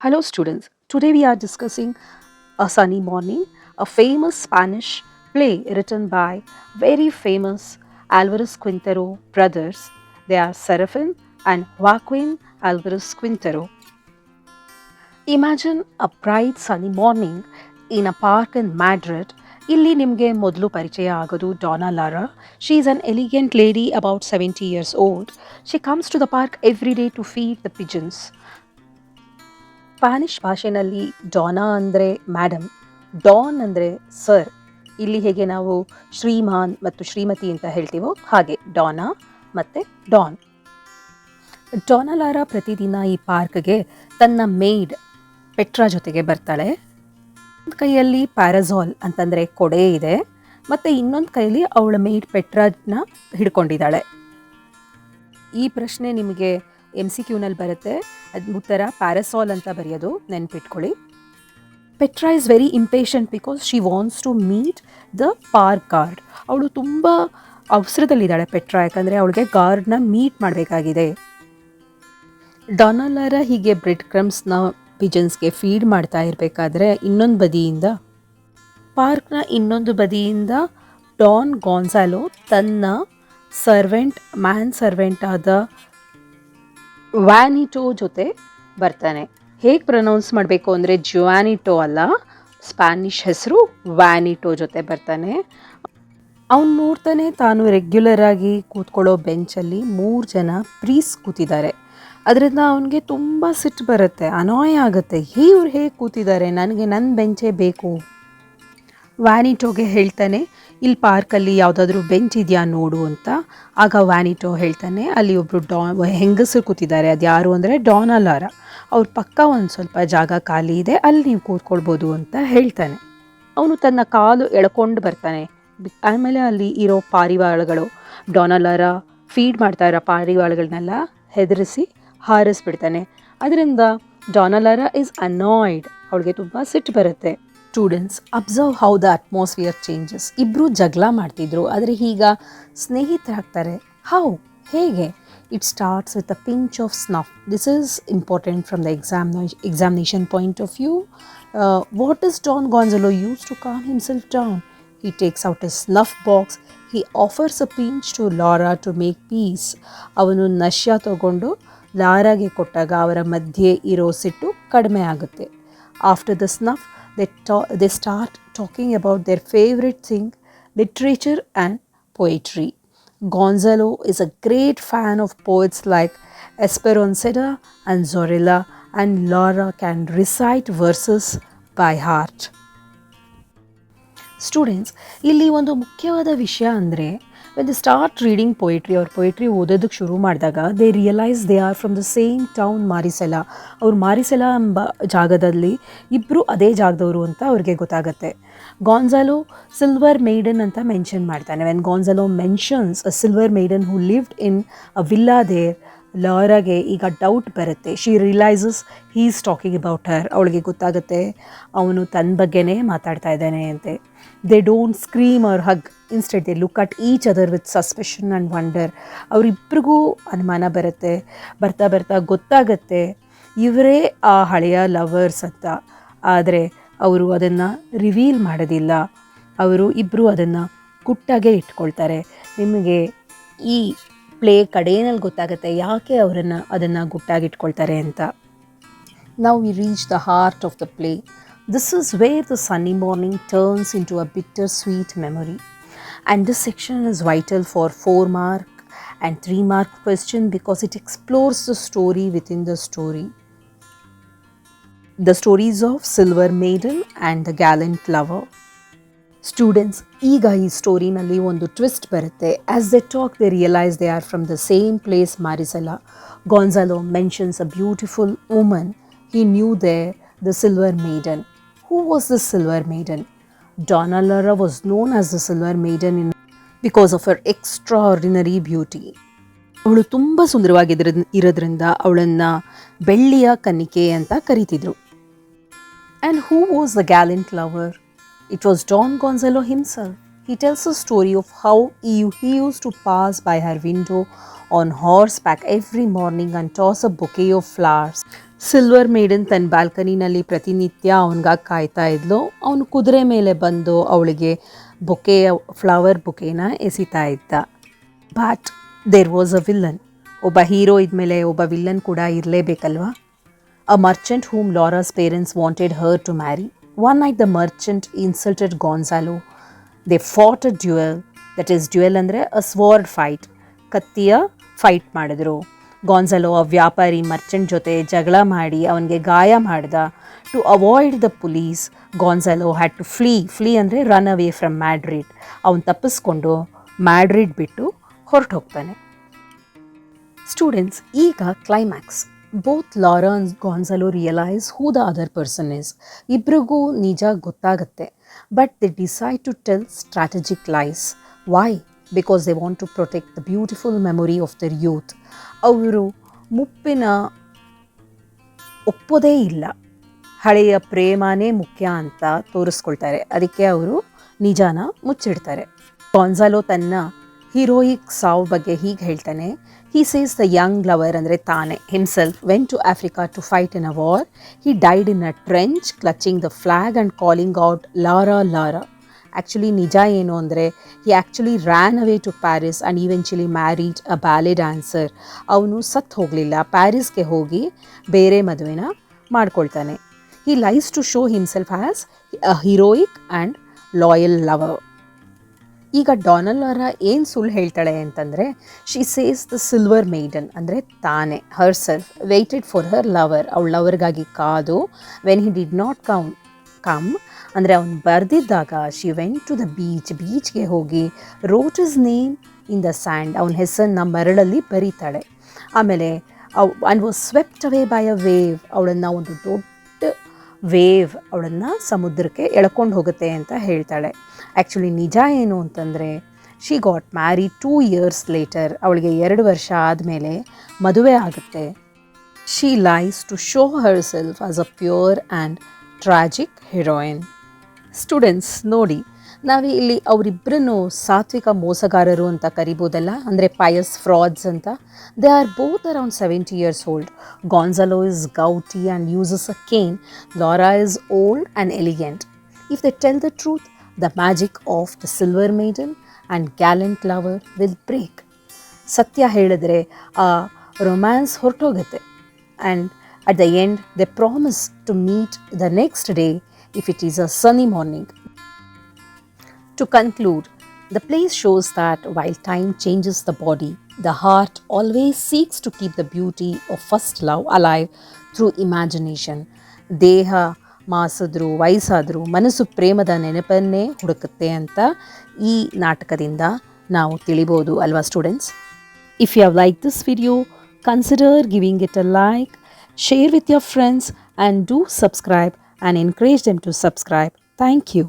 Hello, students. Today we are discussing A Sunny Morning, a famous Spanish play written by very famous Alvarez Quintero brothers. They are Serafin and Joaquin Alvarez Quintero. Imagine a bright sunny morning in a park in Madrid. ಇಲ್ಲಿ ನಿಮಗೆ ಮೊದಲು ಪರಿಚಯ ಆಗೋದು Dona Laura. She is an elegant lady about 70 years old. She comes to the park every day to feed the pigeons. Spanish ಭಾಷೆಯಲ್ಲಿ ಡಾನಾ ಅಂದರೆ madam, Don ಅಂದರೆ sir. ಇಲ್ಲಿ ಹೇಗೆ ನಾವು ಶ್ರೀಮಾನ್ ಮತ್ತು ಶ್ರೀಮತಿ ಅಂತ ಹೇಳ್ತೀವೋ ಹಾಗೆ ಡಾನಾ ಮತ್ತು ಡಾನ್. ಡಾನಲಾರ ಪ್ರತಿದಿನ ಈ ಪಾರ್ಕ್ಗೆ ತನ್ನ ಮೇಯ್ಡ್ ಪೆಟ್ರಾ ಜೊತೆಗೆ ಬರ್ತಾಳೆ. ಒಂದು ಕೈಯಲ್ಲಿ ಪ್ಯಾರಾಸಾಲ್ ಅಂತಂದರೆ ಕೊಡೆ ಇದೆ ಮತ್ತು ಇನ್ನೊಂದು ಕೈಯಲ್ಲಿ ಅವಳ ಮೇಯ್ಡ್ ಪೆಟ್ರಾನ ಹಿಡ್ಕೊಂಡಿದ್ದಾಳೆ. ಈ ಪ್ರಶ್ನೆ ನಿಮಗೆ MCQನಲ್ಲಿ ಬರುತ್ತೆ. ಅದು ಉತ್ತರ ಪ್ಯಾರಾಸಾಲ್ ಅಂತ ಬರೆಯೋದು ನೆನ್ಪಿಟ್ಕೊಳ್ಳಿ. Petra is very impatient because she wants to meet the park guard. ಅವಳು ತುಂಬ ಅವಸರದಲ್ಲಿದ್ದಾಳೆ ಪೆಟ್ರಾ, ಯಾಕಂದರೆ ಅವಳಿಗೆ ಗಾರ್ಡ್ನ ಮೀಟ್ ಮಾಡಬೇಕಾಗಿದೆ. ಡಾನಲಾರ ಹೀಗೆ ಬ್ರೆಡ್ ಕ್ರಮ್ಸ್ನ ಪಿಜನ್ಸ್ಗೆ ಫೀಡ್ ಮಾಡ್ತಾ ಇರಬೇಕಾದ್ರೆ ಪಾರ್ಕ್ನ ಇನ್ನೊಂದು ಬದಿಯಿಂದ ಡಾನ್ ಗಾನ್ಸಾಲೋ ತನ್ನ ಮ್ಯಾನ್ ಸರ್ವೆಂಟ್ ಆದ ವ್ಯಾನಿಟೋ ಜೊತೆ ಬರ್ತಾನೆ. ಹೇಗೆ ಪ್ರೊನೌನ್ಸ್ ಮಾಡಬೇಕು ಅಂದರೆ ಜುವಾನಿಟೋ ಅಲ್ಲ, ಸ್ಪ್ಯಾನಿಷ್ ಹೆಸರು ವ್ಯಾನಿಟೋ ಜೊತೆ ಬರ್ತಾನೆ. ಅವನು ನೋಡ್ತಾನೆ ತಾನು ರೆಗ್ಯುಲರ್ ಆಗಿ ಕೂತ್ಕೊಳ್ಳೋ ಬೆಂಚಲ್ಲಿ 3 ಜನ ಪ್ರೀಸ್ ಕೂತಿದ್ದಾರೆ. ಅದರಿಂದ ಅವನಿಗೆ ತುಂಬ ಸಿಟ್ಟು ಬರುತ್ತೆ, ಅನಾಯ ಆಗುತ್ತೆ. ಇವ್ರು ಹೇಗೆ ಕೂತಿದ್ದಾರೆ, ನನಗೆ ನನ್ನ ಬೆಂಚೇ ಬೇಕು. ವ್ಯಾನಿಟೋಗೆ ಹೇಳ್ತಾನೆ, ಇಲ್ಲಿ ಪಾರ್ಕಲ್ಲಿ ಯಾವುದಾದ್ರೂ ಬೆಂಚ್ ಇದೆಯಾ ನೋಡು ಅಂತ. ಆಗ ವ್ಯಾನಿಟೋ ಹೇಳ್ತಾನೆ, ಅಲ್ಲಿ ಒಬ್ಬರು ಹೆಂಗಸರು ಕೂತಿದ್ದಾರೆ, ಅದು ಯಾರು ಅಂದರೆ ಡಾನಲಾರ. ಅವ್ರ ಪಕ್ಕ ಒಂದು ಸ್ವಲ್ಪ ಜಾಗ ಖಾಲಿ ಇದೆ, ಅಲ್ಲಿ ನೀವು ಕೂತ್ಕೊಳ್ಬೋದು ಅಂತ ಹೇಳ್ತಾನೆ. ಅವನು ತನ್ನ ಕಾಲು ಎಳ್ಕೊಂಡು ಬರ್ತಾನೆ. ಆಮೇಲೆ ಅಲ್ಲಿ ಇರೋ ಪಾರಿವಾಳಗಳು, ಡಾನಲಾರ ಫೀಡ್ ಮಾಡ್ತಾ ಇರೋ ಪಾರಿವಾಳಗಳನ್ನೆಲ್ಲ ಹೆದರಿಸಿ ಹಾರಿಸ್ಬಿಡ್ತಾನೆ. ಅದರಿಂದ ಡಾನಲಾರ ಈಸ್ ಅನಾಯ್ಡ್, ಅವಳಿಗೆ ತುಂಬ ಸಿಟ್ಟು ಬರುತ್ತೆ. Students observe how the atmosphere changes. ಇಬ್ಬರು ಜಗಳ ಮಾಡ್ತಿದ್ರು, ಆದರೆ ಈಗ ಸ್ನೇಹಿತರಾಗ್ತಾರೆ. ಹೇಗೆ? It starts with a pinch off snuff. This is important from the examination point of view. What does Don Gonzalo use to calm himself down? He takes out his snuff box. He offers a pinch to Laura to make peace. ಅವನು ನಶ್ಯ ತಗೊಂಡು ಲಾರಾಗೆ ಕೊಟ್ಟಾಗ ಅವರ ಮಧ್ಯೆ ಇರೋ ಸಿಟ್ಟು ಕಡಿಮೆ ಆಗುತ್ತೆ. After the snuff they start talking about their favorite thing, literature and poetry. Gonzalo is a great fan of poets like Esperanzada and Zorilla, and Laura can recite verses by heart. Students, ಇಲ್ಲಿ ಒಂದು ಮುಖ್ಯವಾದ ವಿಷಯ ಅಂದರೆ when they start reading poetry, ಅವ್ರು poetry ಓದೋದಕ್ಕೆ ಶುರು ಮಾಡಿದಾಗ they realise they are from the same town Marisela. ಅವ್ರು ಮಾರಿಸೆಲಾ ಎಂಬ ಜಾಗದಲ್ಲಿ ಇಬ್ಬರು ಅದೇ ಜಾಗದವರು ಅಂತ ಅವ್ರಿಗೆ ಗೊತ್ತಾಗುತ್ತೆ. ಗಾನ್ಸಾಲೋ ಸಿಲ್ವರ್ ಮೇಡನ್ ಅಂತ ಮೆನ್ಷನ್ ಮಾಡ್ತಾನೆ. When Gonzalo mentions a silver maiden who lived in a villa there, ಲಾರಾಗೆ ಈಗ ಡೌಟ್ ಬರುತ್ತೆ. She realises he is talking about her. ಅವಳಿಗೆ ಗೊತ್ತಾಗುತ್ತೆ ಅವನು ತನ್ನ ಬಗ್ಗೆನೇ ಮಾತಾಡ್ತಾ ಇದ್ದಾನೆ ಅಂತೆ. They don't scream or hug, instead they look at each other with suspicion and wonder. ಅವರಿಬ್ಬರಿಗೂ ಅನುಮಾನ ಬರುತ್ತೆ. ಬರ್ತಾ ಬರ್ತಾ ಗೊತ್ತಾಗತ್ತೆ ಇವರೇ ಆ ಹಳೆಯ ಲವರ್ಸ್ ಅಂತ. ಆದರೆ ಅವರು ಅದನ್ನು ರಿವೀಲ್ ಮಾಡೋದಿಲ್ಲ. ಅವರು ಇಬ್ಬರು ಅದನ್ನು ಗುಟ್ಟಾಗೆ ಇಟ್ಕೊಳ್ತಾರೆ. ನಿಮಗೆ ಈ ಪ್ಲೇ ಕಡೆಯಲ್ಲಿ ಗೊತ್ತಾಗುತ್ತೆ ಯಾಕೆ ಅದನ್ನು ಗುಟ್ಟಾಗಿಟ್ಕೊಳ್ತಾರೆ ಅಂತ. Now we reach the heart of the play. This is where the sunny morning turns into a bittersweet memory. And this section is vital for 4-mark and 3-mark question because it explores the story within the story. The stories of Silver Maiden and the Gallant Lover. Students, ಈಗ ಈ ಸ್ಟೋರಿನಲ್ಲಿ ಒಂದು twist ಬರುತ್ತೆ. As they talk they realise they are from the same place Marisela. Gonzalo mentions a beautiful woman he knew there, the Silver Maiden. Who was the Silver Maiden? Donna was known as the Silver Maiden because of her extraordinary beauty. ಅವಳು ತುಂಬ ಸುಂದರವಾಗಿರೋದ್ರಿಂದ ಅವಳನ್ನು ಬೆಳ್ಳಿಯ ಕನ್ನಿಕೆ ಅಂತ ಕರೀತಿದ್ರು. And who was the gallant lover? It was Don Gonzalo himself. He tells a story of how he used to pass by her window on horseback every morning and toss a bouquet of flowers silver maiden ತನ್ನ ಬಾಲ್ಕನಿನಲ್ಲಿ ಪ್ರತಿನಿತ್ಯ ಅವನಿಗಾಗಿ ಕಾಯ್ತಾ ಇದ್ಲು. ಅವನು ಕುದುರೆ ಮೇಲೆ ಬಂದು ಅವಳಿಗೆ ಫ್ಲವರ್ ಬೊಕೆನ ಎಸಿತಾ ಇದ್ದ. But there was a villain. ಒಬ್ಬ ಹೀರೋ ಇದ್ಮೇಲೆ ಒಬ್ಬ ವಿಲ್ಲನ್ ಕೂಡ ಇರಲೇಬೇಕಲ್ವಾ? ಅ Merchant whom Laura's parents wanted her to marry. One night the merchant insulted Gonzalo. They fought a duel. That is, duel ಅಂದರೆ ಅ ಸ್ವರ್ಡ್ ಫೈಟ್, ಕತ್ತಿಯ fight ಮಾಡಿದ್ರು. Gonzalo ಆ ವ್ಯಾಪಾರಿ merchant ಜೊತೆ ಜಗಳ ಮಾಡಿ ಅವನಿಗೆ ಗಾಯ ಮಾಡ್ದ. To avoid the police, Gonzalo had to flee ಅಂದರೆ ರನ್ ಅವೇ ಫ್ರಮ್ ಮ್ಯಾಡ್ರಿಡ್. ಅವನು ತಪ್ಪಿಸ್ಕೊಂಡು ಮ್ಯಾಡ್ರಿಡ್ ಬಿಟ್ಟು ಹೊರಟು ಹೋಗ್ತಾನೆ. ಸ್ಟೂಡೆಂಟ್ಸ್, ಈಗ climax. Both Laura and Gonzalo realise who the other person is. ಇಬ್ರಿಗೂ ನಿಜ ಗೊತ್ತಾಗುತ್ತೆ. But they decide to tell strategic lies. Why? Because they want to protect the beautiful memory of there youth. ಅವರು ಮುಪ್ಪಿನ ಒಪ್ಪೋದೇ ಇಲ್ಲ, ಹಳೆಯ ಪ್ರೇಮನೇ ಮುಖ್ಯ ಅಂತ ತೋರಿಸ್ಕೊಳ್ತಾರೆ. ಅದಕ್ಕೆ ಅವರು ನಿಜಾನ ಮುಚ್ಚಿಡ್ತಾರೆ. ಗಾನ್ಸಲೋ ತನ್ನ ಹೀರೋಯಿಕ್ ಸಾವು ಬಗ್ಗೆ ಹೀಗೆ ಹೇಳ್ತಾನೆ. He says the young lover ಅಂದರೆ ತಾನೆ himself went to Africa to fight in a war. He died in a trench clutching the flag and calling out Laura Laura. Actually ನಿಜ ಏನು ಅಂದರೆ he actually ran away to Paris and eventually married a ballet dancer. ಅವನು ಸತ್ತು ಹೋಗಲಿಲ್ಲ, ಪ್ಯಾರಿಸ್ಗೆ ಹೋಗಿ ಬೇರೆ ಮದುವೆನ ಮಾಡ್ಕೊಳ್ತಾನೆ. He lies to show himself as a heroic and loyal lover. ಈಗ ಡಾನಲ್ ಲಾರಾ ಏನು ಸುಳ್ಳು ಹೇಳ್ತಾಳೆ ಅಂತಂದರೆ, she says the silver maiden ಅಂದರೆ ತಾನೆ ಹರ್ self waited for her lover. ಅವಳ ಲವರ್ಗಾಗಿ ಕಾದು when he did not come ಅಂದರೆ ಅವನು ಬರೆದಿದ್ದಾಗ ಶಿ ವೆಂಟ್ ಟು ದ ಬೀಚ್ಗೆ ಹೋಗಿ wrote is name in the sand, ಅವನ ಹೆಸರನ್ನ ಮರಳಲ್ಲಿ ಬರೀತಾಳೆ. ಆಮೇಲೆ and was swept away by a wave. ಅವಳನ್ನು ಒಂದು ದೊಡ್ಡ ವೇವ್ ಅವಳನ್ನು ಸಮುದ್ರಕ್ಕೆ ಎಳ್ಕೊಂಡು ಹೋಗುತ್ತೆ ಅಂತ ಹೇಳ್ತಾಳೆ. ಆ್ಯಕ್ಚುಲಿ ನಿಜ ಏನು ಅಂತಂದರೆ she got marry 2 years later. ಅವಳಿಗೆ 2 ವರ್ಷ ಆದಮೇಲೆ ಮದುವೆ ಆಗುತ್ತೆ. She lies to show herself as a pure and tragic heroine. Students ನೋಡಿ, ನಾವು ಇಲ್ಲಿ ಅವರಿಬ್ಬರನ್ನು ಸಾತ್ವಿಕ ಮೋಸಗಾರರು ಅಂತ ಕರಿಬೋದಲ್ಲ, ಅಂದರೆ ಪಯಸ್ ಫ್ರಾಡ್ಸ್ ಅಂತ. They are both around 70 years old. Gonzalo is gouty and uses a cane. Laura is old and elegant. If they tell the truth, the magic of the silver maiden and gallant lover will break. ಸತ್ಯ ಹೇಳಿದ್ರೆ ಆ romance ಹೊರಟೋಗುತ್ತೆ. And at the end, they promise to meet the next day if it is a sunny morning. To conclude, the play shows that while time changes the body, the heart always seeks to keep the beauty of first love alive through imagination. ದೇಹ ಮಾಸಿದ್ರು ವಯಸ್ಸಾದರೂ ಮನಸ್ಸು ಪ್ರೇಮದ ನೆನಪನ್ನೇ ಹುಡುಕುತ್ತೆ ಅಂತ ಈ ನಾಟಕದಿಂದ ನಾವು ತಿಳಿಬೋದು ಅಲ್ವಾ students? If you have liked this video, consider giving it a like, share with your friends and do subscribe and encourage them to subscribe. Thank you.